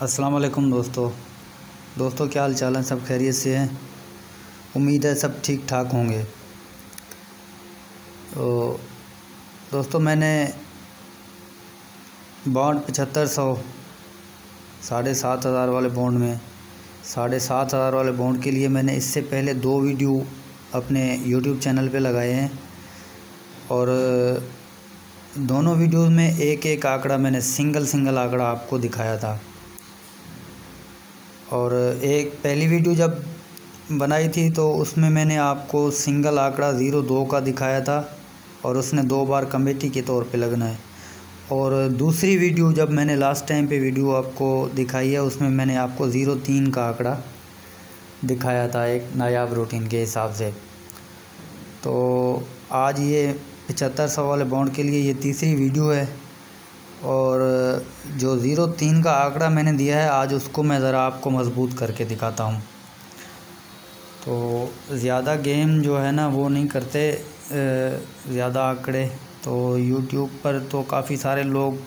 अस्सलाम वालेकुम दोस्तों क्या हाल चाल है। सब खैरियत से हैं। उम्मीद है सब ठीक ठाक होंगे। तो दोस्तों मैंने बॉन्ड 7500 7,500 वाले बॉन्ड में 7,500 वाले बॉन्ड के लिए मैंने इससे पहले 2 वीडियो अपने यूट्यूब चैनल पे लगाए हैं और दोनों वीडियोस में एक एक आंकड़ा मैंने सिंगल आंकड़ा आपको दिखाया था। और एक पहली वीडियो जब बनाई थी तो उसमें मैंने आपको सिंगल आंकड़ा 02 का दिखाया था और उसने 2 बार कमेटी के तौर पे लगना है। और दूसरी वीडियो जब मैंने लास्ट टाइम पे वीडियो आपको दिखाई है उसमें मैंने आपको 03 का आंकड़ा दिखाया था एक नायाब रूटीन के हिसाब से। तो आज ये 7500 वाले बॉन्ड के लिए ये तीसरी वीडियो है और जो 03 का आंकड़ा मैंने दिया है आज उसको मैं ज़रा आपको मजबूत करके दिखाता हूँ। तो ज़्यादा गेम जो है ना वो नहीं करते ज़्यादा आंकड़े। तो YouTube पर तो काफ़ी सारे लोग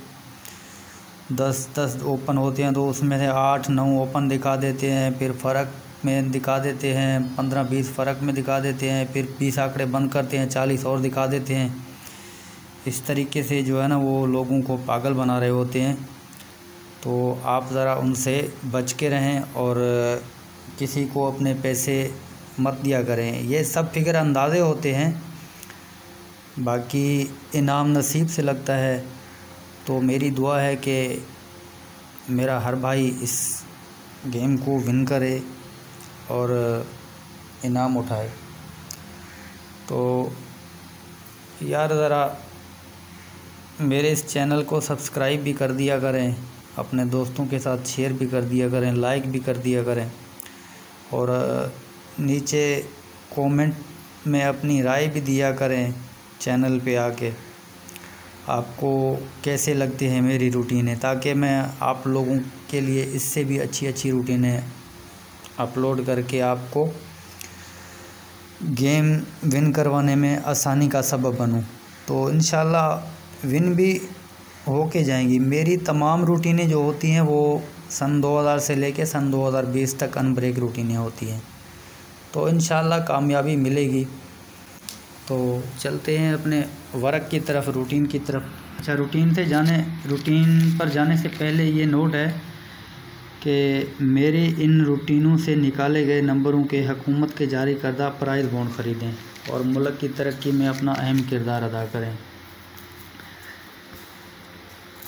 10 ओपन होते हैं तो उसमें से 8-9 ओपन दिखा देते हैं, फिर फ़र्क में दिखा देते हैं, 15-20 फ़र्क में दिखा देते हैं, फिर 20 आंकड़े बंद करते हैं, 40 और दिखा देते हैं। इस तरीके से जो है ना वो लोगों को पागल बना रहे होते हैं। तो आप ज़रा उनसे बच के रहें और किसी को अपने पैसे मत दिया करें। ये सब फिक्र अंदाज़े होते हैं, बाकी इनाम नसीब से लगता है। तो मेरी दुआ है कि मेरा हर भाई इस गेम को विन करे और इनाम उठाए। तो यार ज़रा मेरे इस चैनल को सब्सक्राइब भी कर दिया करें, अपने दोस्तों के साथ शेयर भी कर दिया करें, लाइक भी कर दिया करें और नीचे कमेंट में अपनी राय भी दिया करें चैनल पे आके आपको कैसे लगती है मेरी रूटीनें, ताकि मैं आप लोगों के लिए इससे भी अच्छी रूटीनें अपलोड करके आपको गेम विन करवाने में आसानी का सबब बनूं। तो इंशाल्लाह विन भी हो के जाएंगी। मेरी तमाम रूटीनें जो होती हैं वो सन 2000 से लेके सन 2020 तक अनब्रेक रूटीनें होती हैं। तो इंशाल्लाह कामयाबी मिलेगी। तो चलते हैं अपने वर्क की तरफ, रूटीन की तरफ। अच्छा, रूटीन पर जाने से पहले ये नोट है कि मेरे इन रूटीनों से निकाले गए नंबरों के हुकूमत के जारी करदा प्राइज़ बॉन्ड ख़रीदें और मुल्क की तरक्की में अपना अहम किरदार अदा करें।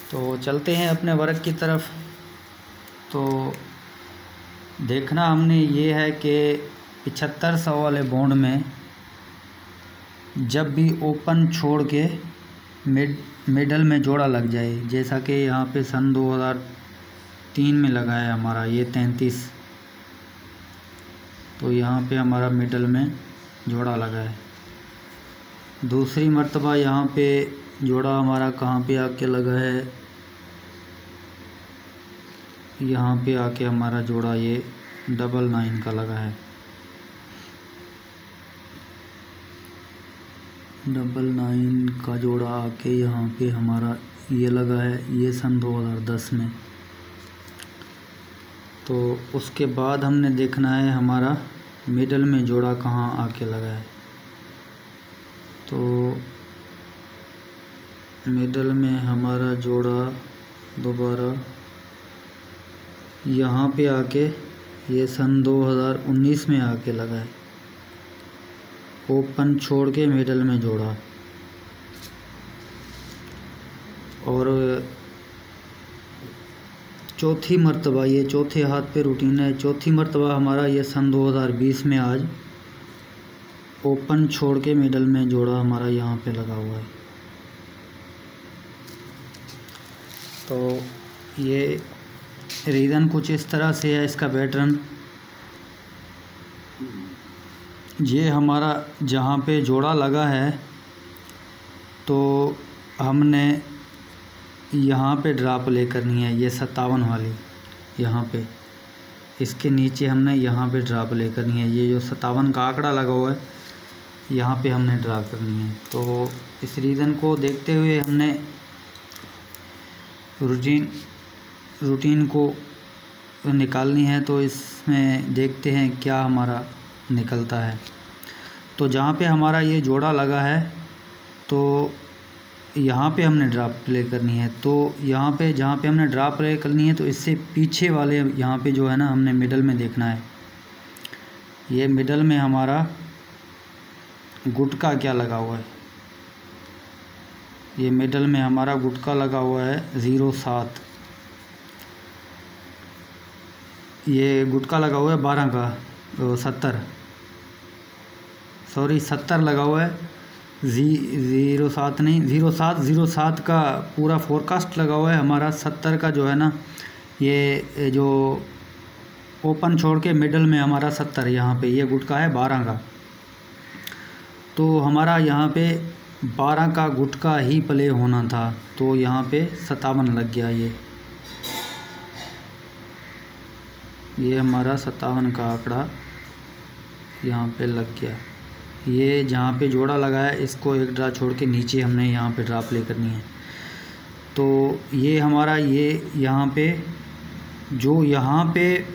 तो चलते हैं अपने वर्क की तरफ। तो देखना हमने ये है कि 7500 वाले बॉन्ड में जब भी ओपन छोड़ के मिडल में जोड़ा लग जाए, जैसा कि यहाँ पे सन 2003 में लगा है हमारा ये 33, तो यहाँ पे हमारा मिडल में जोड़ा लगा है। दूसरी मर्तबा यहाँ पे जोड़ा हमारा कहाँ पे आके लगा है, यहाँ पे आके हमारा जोड़ा ये 99 का लगा है। 99 का जोड़ा आके यहाँ पे हमारा ये लगा है, ये सन 2010 में। तो उसके बाद हमने देखना है हमारा मिडल में जोड़ा कहाँ आके लगा है। तो मिडल में हमारा जोड़ा दोबारा यहाँ पे आके ये सन 2019 में आके लगा है। ओपन छोड़ के मिडल में जोड़ा और चौथी मर्तबा, ये चौथे हाथ पे रूटीन है, चौथी मर्तबा हमारा ये सन 2020 में आज ओपन छोड़ के मिडल में जोड़ा हमारा यहाँ पे लगा हुआ है। तो ये रीज़न कुछ इस तरह से है इसका पैटर्न। ये हमारा जहाँ पे जोड़ा लगा है तो हमने यहाँ पे ड्रॉप ले करनी है, ये 57 वाली यहाँ पे, इसके नीचे हमने यहाँ पे ड्रॉप ले करनी है। ये जो 57 का आंकड़ा लगा हुआ है यहाँ पे हमने ड्रा करनी है। तो इस रीज़न को देखते हुए हमने रूटीन को निकालनी है, तो इसमें देखते हैं क्या हमारा निकलता है। तो जहाँ पे हमारा ये जोड़ा लगा है तो यहाँ पे हमने ड्रॉप प्ले करनी है। तो यहाँ पे जहाँ पे हमने ड्रॉप प्ले करनी है तो इससे पीछे वाले यहाँ पे जो है ना हमने मिडल में देखना है। ये मिडल में हमारा गुटका क्या लगा हुआ है, ये मिडल में हमारा गुटका लगा हुआ है 07। ये गुटका लगा हुआ है 12 का 70 लगा हुआ है 07 नहीं 07 का पूरा फोरकास्ट लगा हुआ है हमारा। 70 का जो है ना ये जो ओपन छोड़ के मिडल में हमारा 70 यहाँ पे ये गुटका है 12 का। तो हमारा यहाँ पे 12 का गुटका ही प्ले होना था, तो यहाँ पे 57 लग गया। ये हमारा 57 का आंकड़ा यहाँ पे लग गया। ये जहाँ पे जोड़ा लगा है इसको एक ड्रा छोड़ के नीचे हमने यहाँ पे ड्रा प्ले करनी है। तो ये हमारा ये यहाँ पे जो यहाँ पे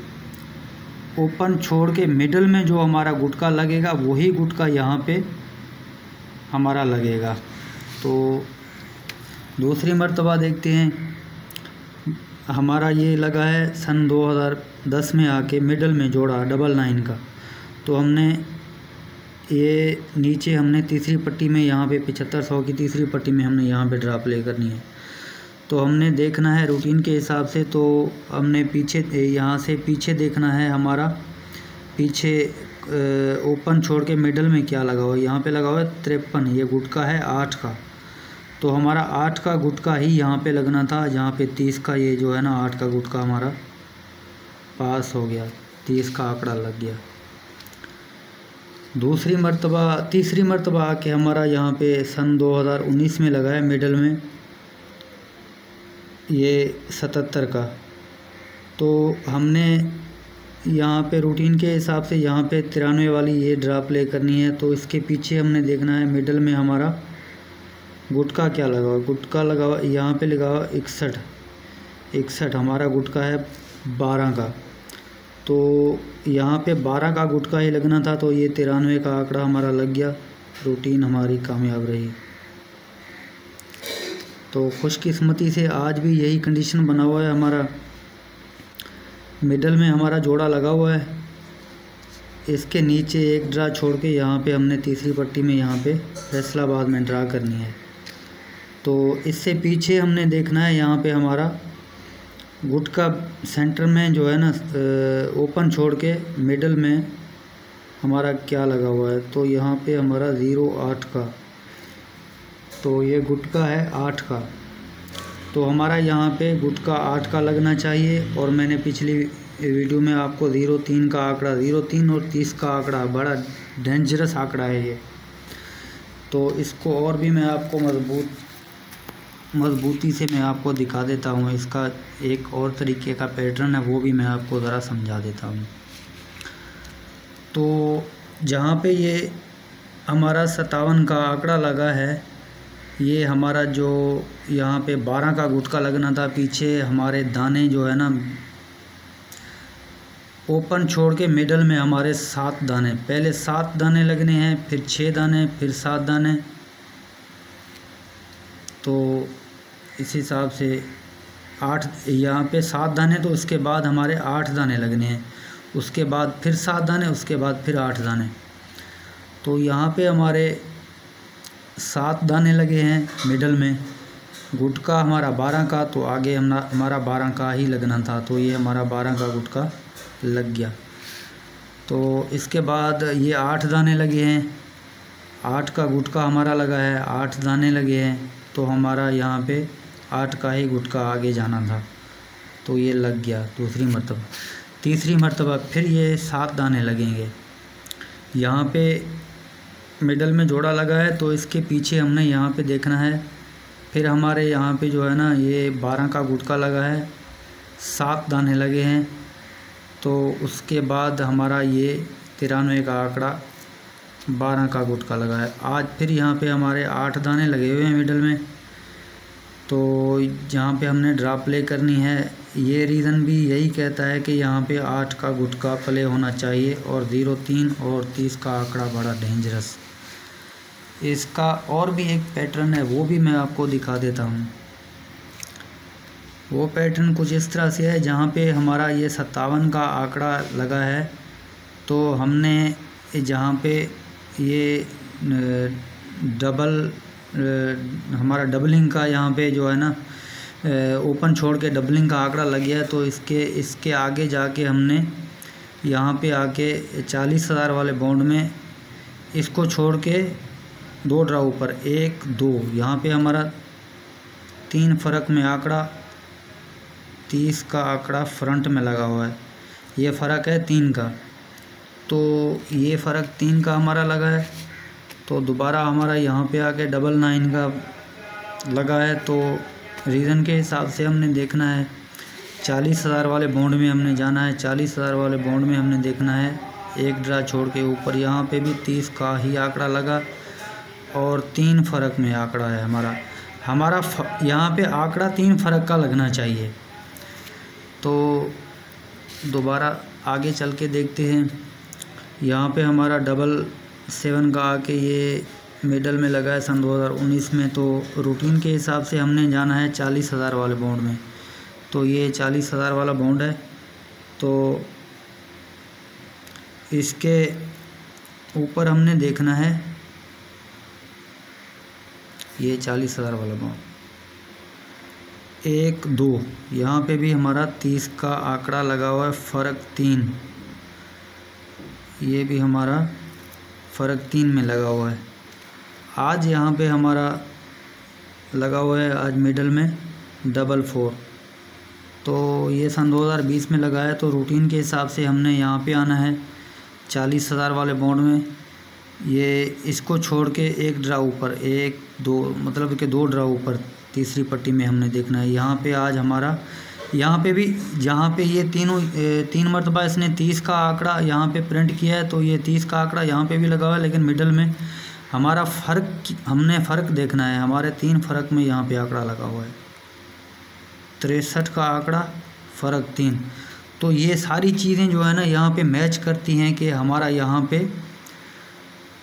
ओपन छोड़ के मिडल में जो हमारा गुटका लगेगा वही गुटका यहाँ पे हमारा लगेगा। तो दूसरी मर्तबा देखते हैं। हमारा ये लगा है सन 2010 में आके मिडल में जोड़ा 99 का। तो हमने ये नीचे हमने तीसरी पट्टी में यहाँ पे 7500 की तीसरी पट्टी में हमने यहाँ पे ड्रा प्ले करनी है। तो हमने देखना है रूटीन के हिसाब से। तो हमने पीछे यहाँ से पीछे देखना है, हमारा पीछे ओपन छोड़ के मिडल में क्या लगा हुआ है। यहाँ पे लगा हुआ है 53, ये गुटका है 8 का। तो हमारा 8 का गुटका ही यहाँ पे लगना था, जहाँ पे 30 का ये जो है ना 8 का गुटका हमारा पास हो गया, 30 का आंकड़ा लग गया। तीसरी मर्तबा आके हमारा यहाँ पे सन 2019 में लगा है मिडल में ये 77 का। तो हमने यहाँ पे रूटीन के हिसाब से यहाँ पे 93 वाली ये ड्रा प्ले करनी है। तो इसके पीछे हमने देखना है मिडल में हमारा गुटका क्या लगा हुआ। गुटका लगा हुआ यहाँ पे लगा हुआ 61 हमारा गुटका है 12 का। तो यहाँ पे 12 का गुटका ही लगना था, तो ये 93 का आंकड़ा हमारा लग गया। रूटीन हमारी कामयाब रही। तो खुशकिस्मती से आज भी यही कंडीशन बना हुआ है। हमारा मिडल में हमारा जोड़ा लगा हुआ है, इसके नीचे एक ड्रा छोड़ के यहाँ पे हमने तीसरी पट्टी में यहाँ पे फैसलाबाद में ड्रा करनी है। तो इससे पीछे हमने देखना है यहाँ पे हमारा गुटका सेंटर में जो है ना ओपन छोड़ के मिडल में हमारा क्या लगा हुआ है। तो यहाँ पे हमारा 08 का, तो ये गुटका है 8 का। तो हमारा यहाँ पे गुटका 8 का लगना चाहिए। और मैंने पिछली वीडियो में आपको 03 का आंकड़ा, 03 और 30 का आंकड़ा बड़ा डेंजरस आंकड़ा है ये। तो इसको और भी मैं आपको मजबूती से मैं आपको दिखा देता हूँ। इसका एक और तरीके का पैटर्न है, वो भी मैं आपको ज़रा समझा देता हूँ। तो जहाँ पे ये हमारा 57 का आंकड़ा लगा है, ये हमारा जो यहाँ पे 12 का गुटका लगना था, पीछे हमारे दाने जो है ना ओपन छोड़ के मिडल में हमारे 7 दाने, पहले 7 दाने लगने हैं, फिर 6 दाने, फिर 7 दाने। तो इस हिसाब से 8 यहाँ पे 7 दाने, तो उसके बाद हमारे 8 दाने लगने हैं, उसके बाद फिर 7 दाने, उसके बाद फिर 8 दाने। तो यहाँ पे हमारे 7 दाने लगे हैं मिडल में। गुटका हमारा 12 का, तो आगे हमारा 12 का ही लगना था। तो ये हमारा 12 का गुटका लग गया। तो इसके बाद ये 8 दाने लगे हैं, 8 का गुटका हमारा लगा है, 8 दाने लगे हैं। तो हमारा यहाँ पे 8 का ही गुटका आगे जाना था, तो ये लग गया दूसरी मर्तबा। तीसरी मर्तबा फिर ये 7 दाने लगेंगे। यहाँ पे मिडल में जोड़ा लगा है, तो इसके पीछे हमने यहाँ पे देखना है। फिर हमारे यहाँ पे जो है ना ये 12 का गुटका लगा है, 7 दाने लगे हैं। तो उसके बाद हमारा ये 93 का आंकड़ा 12 का गुटका लगा है। आज फिर यहाँ पे हमारे 8 दाने लगे हुए हैं मिडल में। तो जहाँ पे हमने ड्रा प्ले करनी है, ये रीज़न भी यही कहता है कि यहाँ पे 8 का गुटका प्ले होना चाहिए और 0, 3 और 30 का आंकड़ा बड़ा डेंजरस। इसका और भी एक पैटर्न है, वो भी मैं आपको दिखा देता हूँ। वो पैटर्न कुछ इस तरह से है, जहाँ पे हमारा ये 57 का आंकड़ा लगा है, तो हमने जहाँ पे ये हमारा डबलिंग का यहाँ पे जो है ना ओपन छोड़ के डबलिंग का आंकड़ा लग गया है, तो इसके आगे जाके हमने यहाँ पे आके 40,000 वाले बाउंड में इसको छोड़ के 2 ड्रा ऊपर 1, 2, यहाँ पे हमारा 3 फ़र्क में आंकड़ा 30 का आंकड़ा फ्रंट में लगा हुआ है। ये फ़र्क है 3 का, तो ये फ़र्क 3 का हमारा लगा है। तो दोबारा हमारा यहाँ पे आके 99 का लगा है, तो रीज़न के हिसाब से हमने देखना है 40,000 वाले बाउंड में हमने जाना है। 40,000 वाले बाउंड में हमने देखना है, एक ड्रा छोड़ के ऊपर यहाँ पे भी 30 का ही आंकड़ा लगा और 3 फ़र्क में आंकड़ा है हमारा यहाँ पे आंकड़ा 3 फ़र्क का लगना चाहिए। तो दोबारा आगे चल के देखते हैं, यहाँ पे हमारा 7 का आके ये मिडल में लगा है सन 2019 में। तो रूटीन के हिसाब से हमने जाना है 40,000 वाले बाउंड में, तो ये 40,000 वाला बाउंड है। तो इसके ऊपर हमने देखना है ये 40,000 वाला बाउंड, 1, 2, यहाँ पे भी हमारा 30 का आंकड़ा लगा हुआ है, फ़र्क 3, ये भी हमारा फ़र्क 3 में लगा हुआ है। आज यहाँ पे हमारा लगा हुआ है आज मिडल में 4, तो ये सन 2020 में लगा है। तो रूटीन के हिसाब से हमने यहाँ पे आना है 40,000 वाले बाउंड में, ये इसको छोड़ के 1 ड्रा ऊपर 1, 2, मतलब कि 2 ड्रा ऊपर तीसरी पट्टी में हमने देखना है। यहाँ पे आज हमारा यहाँ पे भी जहाँ पे ये 3 मरतबा इसने 30 का आंकड़ा यहाँ पे प्रिंट किया है, तो ये 30 का आंकड़ा यहाँ पे भी लगा हुआ है, लेकिन मिडल में हमारा हमने फ़र्क देखना है। हमारे 3 फ़र्क में यहाँ पे आंकड़ा लगा हुआ है, 63 का आंकड़ा, फ़र्क 3। तो ये सारी चीज़ें जो है ना यहाँ पे मैच करती हैं कि हमारा यहाँ पे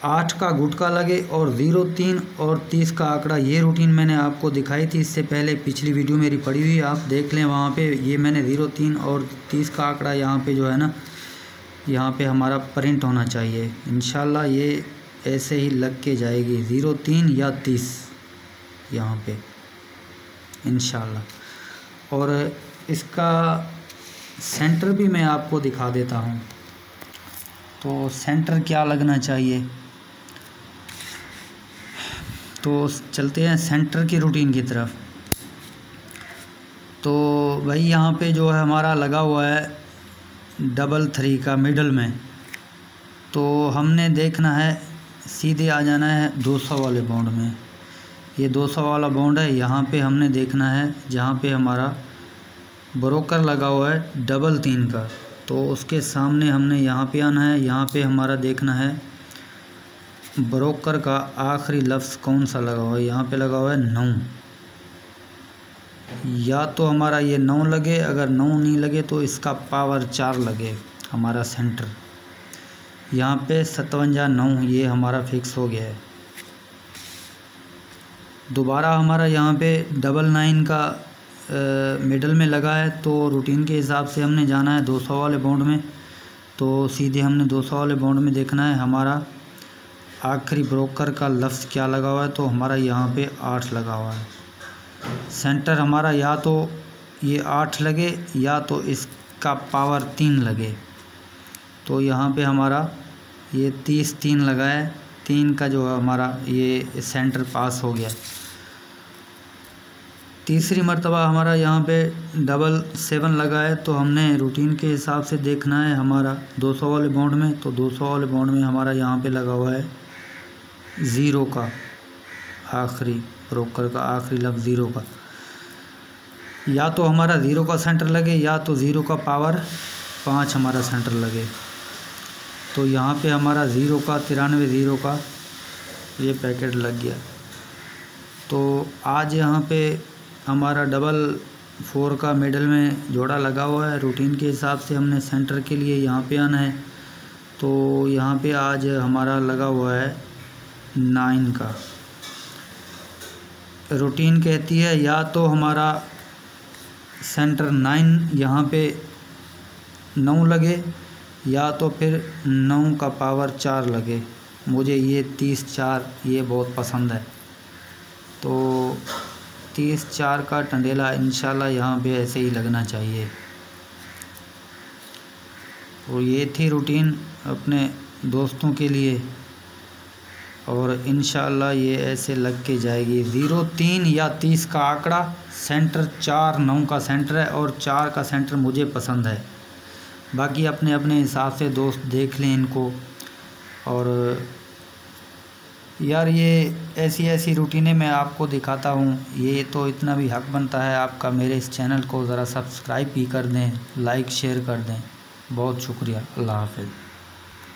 8 का गुटका लगे और 0, 3 और 30 का आंकड़ा। ये रूटीन मैंने आपको दिखाई थी इससे पहले, पिछली वीडियो मेरी पड़ी हुई, आप देख लें वहाँ पे। ये मैंने 0, 3 और 30 का आंकड़ा यहाँ पे जो है ना यहाँ पे हमारा प्रिंट होना चाहिए। इंशाल्लाह ये ऐसे ही लग के जाएगी 0, 3 या 30 यहाँ पे इंशाल्लाह। और इसका सेंटर भी मैं आपको दिखा देता हूँ। तो सेंटर क्या लगना चाहिए, तो चलते हैं सेंटर की रूटीन की तरफ। तो भाई यहाँ पे जो है हमारा लगा हुआ है 3 का मिडल में, तो हमने देखना है सीधे आ जाना है 200 वाले बाउंड में। ये 200 वाला बाउंड है, यहाँ पे हमने देखना है जहाँ पे हमारा ब्रोकर लगा हुआ है 3 का, तो उसके सामने हमने यहाँ पे आना है। यहाँ पे हमारा देखना है ब्रोकर का आखिरी लफ्ज़ कौन सा लगा हुआ है। यहाँ पे लगा हुआ है 9, या तो हमारा ये 9 लगे, अगर 9 नहीं लगे तो इसका पावर 4 लगे हमारा सेंटर। यहाँ पे 57, 9 ये हमारा फिक्स हो गया है। दोबारा हमारा यहाँ पे 99 का मिडल में लगा है, तो रूटीन के हिसाब से हमने जाना है 200 वाले बाउंड में। तो सीधे हमने 200 वाले बाउंड में देखना है हमारा आखिरी ब्रोकर का लफ्ज़ क्या लगा हुआ है, तो हमारा यहाँ पे 8 लगा हुआ है। सेंटर हमारा या तो ये 8 लगे या तो इसका पावर 3 लगे, तो यहाँ पे हमारा ये 30, 3 लगा है, 3 का जो है हमारा ये सेंटर पास हो गया। तीसरी मर्तबा हमारा यहाँ पे 7 लगा है, तो हमने रूटीन के हिसाब से देखना है हमारा 200 वाले बाउंड में। तो 200 वाले बाउंड में हमारा यहाँ पे लगा हुआ है 0 का आखिरी ब्रोकर का आखिरी लफ्ज़ 0 का, या तो हमारा 0 का सेंटर लगे या तो 0 का पावर 5 हमारा सेंटर लगे। तो यहाँ पे हमारा 0 का 93, 0 का ये पैकेट लग गया। तो आज यहाँ पे हमारा 4 का मिडल में जोड़ा लगा हुआ है। रूटीन के हिसाब से हमने सेंटर के लिए यहाँ पे आना है। तो यहाँ पे आज हमारा लगा हुआ है 9 का। रूटीन कहती है या तो हमारा सेंटर 9 यहाँ पे 9 लगे, या तो फिर 9 का पावर 4 लगे। मुझे ये 30-4 ये बहुत पसंद है। तो 30-4 का टंडेला इंशाल्लाह यहाँ पे ऐसे ही लगना चाहिए। और ये थी रूटीन अपने दोस्तों के लिए, और इंशाल्लाह ये ऐसे लग के जाएगी। 0, 3 या 30 का आंकड़ा, सेंटर 4, 9 का सेंटर है और 4 का सेंटर मुझे पसंद है। बाकी अपने अपने हिसाब से दोस्त देख लें इनको। और यार ये ऐसी रूटीनें मैं आपको दिखाता हूँ, ये तो इतना भी हक बनता है आपका मेरे इस चैनल को ज़रा सब्सक्राइब भी कर दें, लाइक शेयर कर दें। बहुत शुक्रिया। अल्लाह हाफ़िज़।